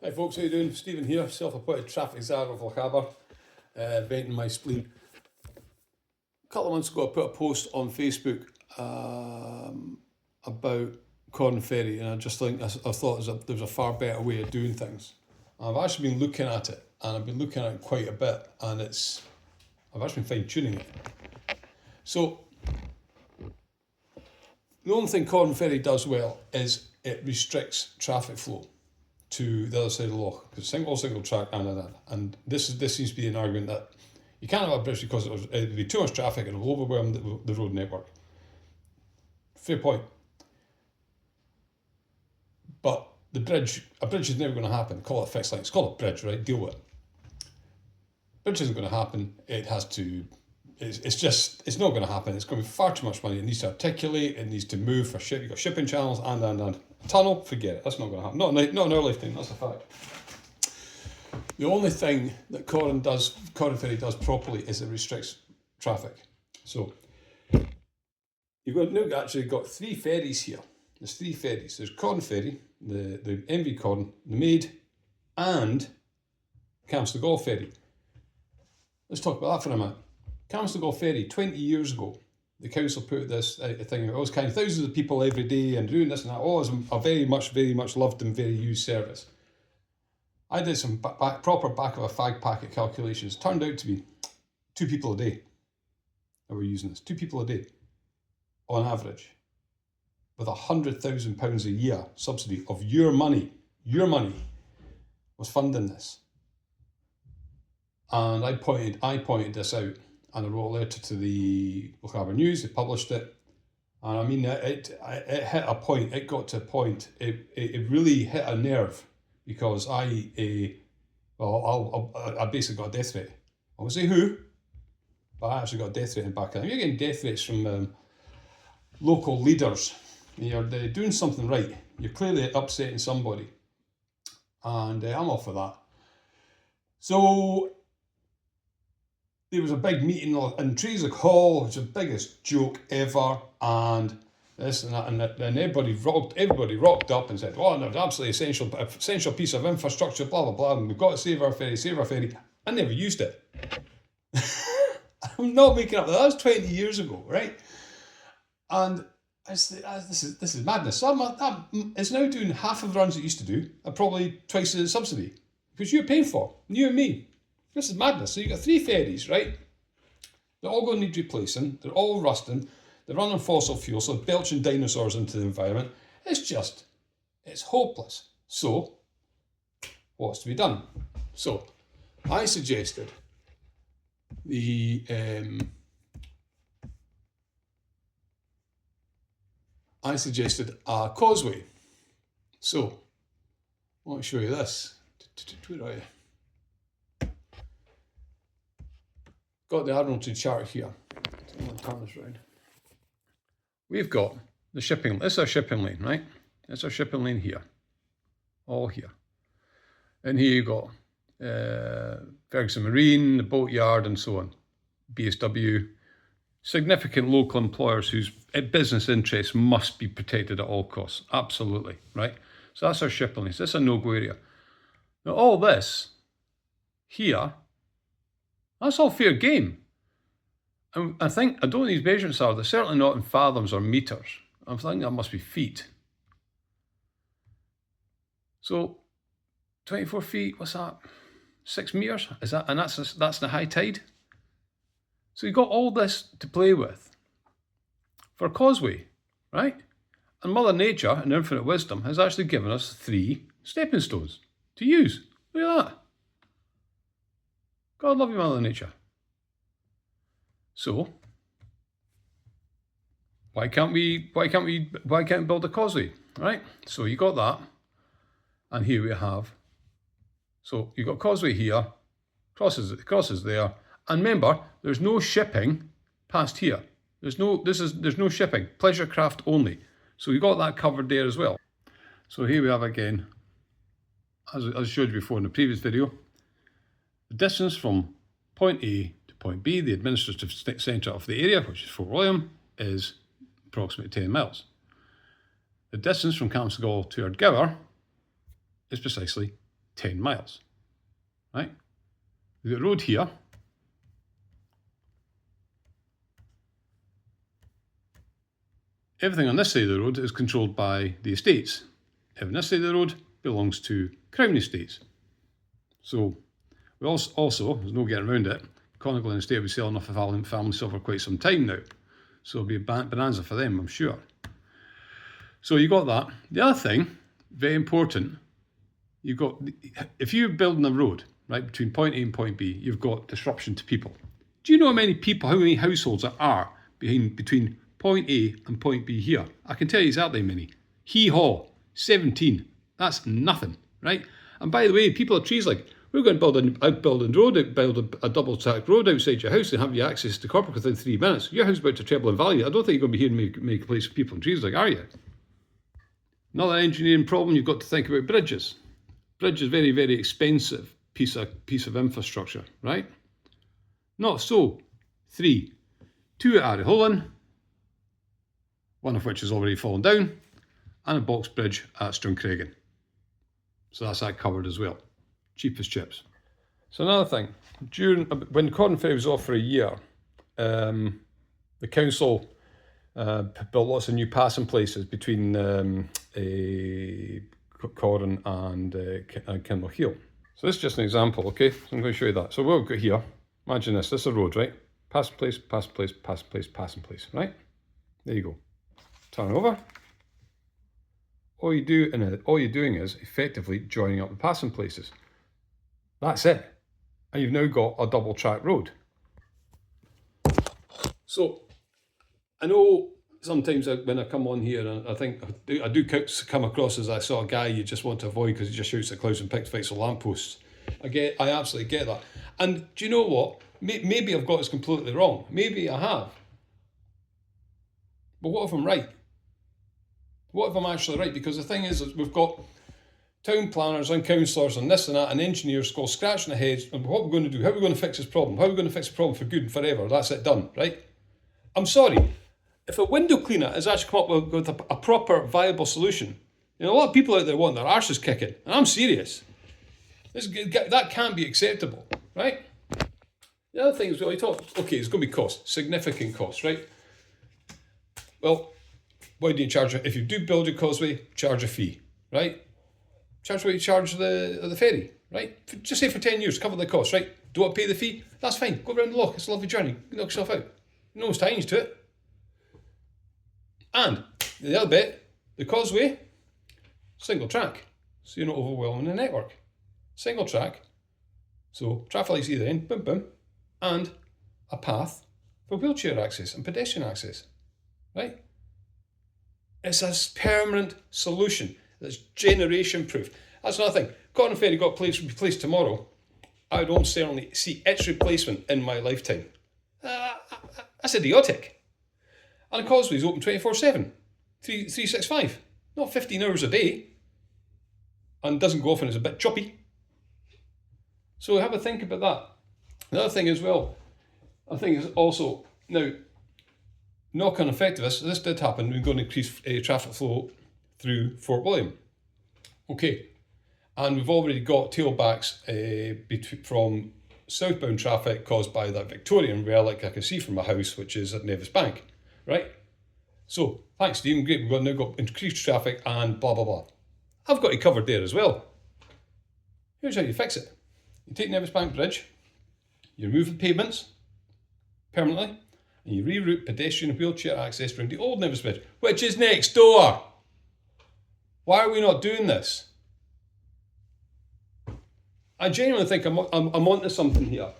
Hi folks, how you doing? Stephen here, self-appointed traffic czar of Lochaber, venting my spleen. A couple of months ago I put a post on Facebook about Corran ferry, and I just think I thought there was a far better way of doing things. I've actually been looking at it, and I've been looking at it quite a bit, and I've actually been fine-tuning it. So the only thing Corran ferry does well is it restricts traffic flow to the other side of the loch, because single track and this seems to be an argument that you can't have a bridge because it would be too much traffic and it will overwhelm the road network. Fair point. But a bridge is never going to happen. Call it a fixed line. It's called a bridge, right? Deal with it. Bridge isn't going to happen. It's not going to happen. It's going to be far too much money. It needs to articulate. It needs to move for ship. You've got shipping channels and. Tunnel, forget it. That's not going to happen. Not in our lifetime. That's a fact. The only thing that Corran ferry does properly is it restricts traffic. So you've got three ferries here. There's three ferries. There's Corran ferry, the MV Corran, the Maid, and Camstagol ferry. Let's talk about that for a minute. Camstagol ferry, 20 years ago, the council put this thing. It was kind of thousands of people every day and doing this and that. Oh, it was a very much loved and very used service. I did some proper back of a fag packet calculations. It turned out to be 2 people a day that were using this. 2 people a day, on average, with £100,000 a year subsidy of your money was funding this. And I pointed this out. And I wrote a letter to the Lochaber News. They published it, and I mean it hit a point. It got to a point. It really hit a nerve because I basically got a death threat. I won't say who, but I actually got a death threat in back then. You're getting death threats from local leaders. They're doing something right. You're clearly upsetting somebody, and I'm all for that. So there was a big meeting in Treasley Hall, which was the biggest joke ever, and this and that, and everybody rocked up and said, "Oh, no, it's absolutely essential piece of infrastructure, blah blah blah, and we've got to save our ferry." I never used it. I'm not making up that. That was 20 years ago, right? And this is madness. So it's now doing half of the runs it used to do, and probably twice the subsidy, which you're paying for, you and me. This is madness. So you've got 3 ferries, right? They're all going to need replacing. They're all rusting. They're running fossil fuel, so belching dinosaurs into the environment. It's hopeless. So, what's to be done? So, I suggested a causeway. So, I want to show you this. Where are you? Got the Admiralty chart here. Turn this round. We've got the shipping. This is our shipping lane, right? That's our shipping lane here, all here. And here you got Ferguson Marine, the boatyard, and so on. BSW, significant local employers whose business interests must be protected at all costs. Absolutely, right? So that's our shipping lane. So this is a no-go area. Now all this here, that's all fair game. And I don't know what these measurements are. They're certainly not in fathoms or meters. I'm thinking that must be feet. So 24 feet, what's that? 6 meters? Is that? And that's the high tide. So you've got all this to play with for a causeway, right? And Mother Nature, in infinite wisdom, has actually given us 3 stepping stones to use. Look at that. God love you, Mother Nature. So, why can't we build a causeway, right? So you got that, and here we have. So you got causeway here, crosses there, and remember, there's no shipping past here. There's no shipping, pleasure craft only. So you got that covered there as well. So here we have again, as I showed you before in the previous video. The distance from point A to point B, the administrative centre of the area, which is Fort William, is approximately 10 miles. The distance from Camstagol to Ardgour is precisely 10 miles, right? We've got a road here. Everything on this side of the road is controlled by the estates. Everything on this side of the road belongs to Crown Estates. So we also there's no getting around it, Conical Estate will be selling off a family silver for quite some time now. So it'll be a bonanza for them, I'm sure. So you got that. The other thing, very important, you've got, if you're building a road, right, between point A and point B, you've got disruption to people. Do you know how many households there are between point A and point B here? I can tell you exactly how many. Hee-haw, 17. That's nothing, right? And by the way, people are trees like, we're going to build a double-track road outside your house and have you access to corporate within 3 minutes. Your house is about to treble in value. I don't think you're going to be hearing me make a place for people in trees like, are you? Another engineering problem, you've got to think about bridges. Bridge is very, very expensive piece of infrastructure, right? Not so. 3. 2 at Arrowholland, one of which has already fallen down, and a box bridge at Struncreggan. So that's that covered as well. Cheap as chips. So another thing, when Corran Ferry was off for a year, the council built lots of new passing places between Corran and Kinlochhill. So this is just an example, okay? So I'm going to show you that. So what we've got here, imagine this is a road, right? Passing place, passing place, passing place, passing place, right? There you go. Turn over. All you're doing is effectively joining up the passing places. That's it. And you've now got a double track road. So I know sometimes when I come on here, and I think I do come across as I saw a guy you just want to avoid because he just shoots at clouds and picks fights with lampposts. I absolutely get that. And do you know what? Maybe I've got this completely wrong. Maybe I have. But what if I'm right? What if I'm actually right? Because the thing is we've got town planners and councillors and this and that and engineers go scratching their heads and what we're going to do, how are we going to fix this problem, how are we going to fix the problem for good and forever, that's it done, right? I'm sorry, if a window cleaner has actually come up with a proper viable solution, you know, a lot of people out there want their arses kicking, and I'm serious. That can't be acceptable, right? The other thing is, well, you talk, okay, it's going to be cost, significant cost, right? Well, why do you charge it? If you do build your causeway, charge a fee, right? Charge what you charge the ferry, right? Just say for 10 years, cover the cost, right? Do I pay the fee? That's fine. Go around the loch. It's a lovely journey. Knock yourself out. No times to it. And the other bit, the causeway, single track. So you're not overwhelming the network. Single track. So traffic lights either end, boom, boom, and a path for wheelchair access and pedestrian access, right? It's a permanent solution that's generation proof. That's another thing. Corran Ferry got replaced tomorrow. I would almost certainly see its replacement in my lifetime. That's idiotic. And the causeway is open 24/7, 365, not 15 hours a day, and doesn't go off and it's a bit choppy. So have a think about that. Another thing as well, I think is also, now, knock-on effect of this did happen, we're going to increase traffic flow through Fort William. Okay, and we've already got tailbacks from southbound traffic caused by that Victorian relic I can see from my house, which is at Nevis Bank, right? So, thanks Stephen, great, we've now got increased traffic and blah blah blah. I've got it covered there as well. Here's how you fix it. You take Nevis Bank Bridge, you remove the pavements permanently, and you reroute pedestrian and wheelchair access around the old Nevis Bridge, which is next door. Why are we not doing this? I genuinely think I'm onto something here.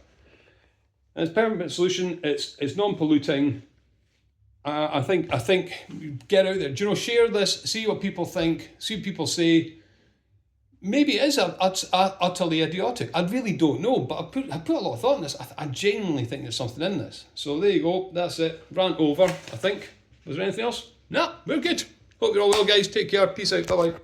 And it's a permanent solution, it's non-polluting. I think get out there, do you know, share this, see what people think, see what people say. Maybe it is utterly idiotic. I really don't know, but I put a lot of thought in this. I genuinely think there's something in this. So there you go, that's it. Rant over, I think. Was there anything else? No, we're good. Hope you're all well, guys. Take care. Peace out. Bye-bye.